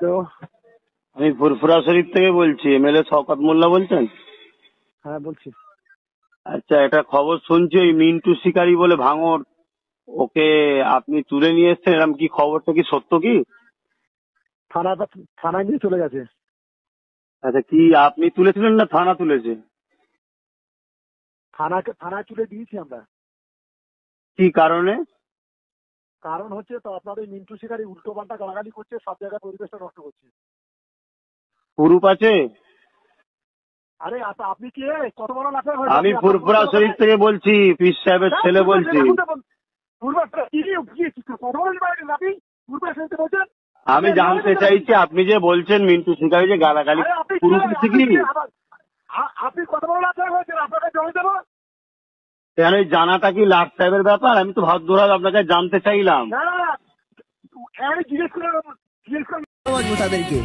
তো আমি ফুরফুরা শরীফ থেকে বলছি, এমএলএ শওকত মোল্লা বলছেন? হ্যাঁ বলছি। আচ্ছা, এটা খবর শুনছি ওই মিন্টু শিকারী বলে ভাঙড়, ওকে আপনি তুলে নিয়ে এসছেন, এরকম কি খবরটা কি সত্য কি? থানায় নিয়ে চলে গেছে। আচ্ছা, কি আপনি তুলেছিলেন না থানা তুলেছে? থানায় তুলে দিয়েছি আমরা। কি কারণে? কারণ হচ্ছে তো আপনার ওই মিন্টু শিকারী উল্টো পাল্টা গালাগালি করছে, সব জায়গায় পরিবেশটা নষ্ট করছে। প্রুফ আছে? আরে আপনি কি কত বড় লাফে আমি ফুরফুরা শরীফ থেকে বলছি, পীর সাহেবের ছেলে বলছি। আমি জানতে চাইছি, আপনি যে বলছেন মিন্টু শিকারী যে গালাগালি, প্রুফ আছে কি? আপনি কত বড় লাফে হয়েছেন, আপনাকে জমি দেবো। কেন, এই জানাটা কি লাট সাহেবের ব্যাপার? আমি তো ভদ্রভাবে আপনাকে জানতে চাইলাম। না জিজ্ঞেস করে তাদেরকে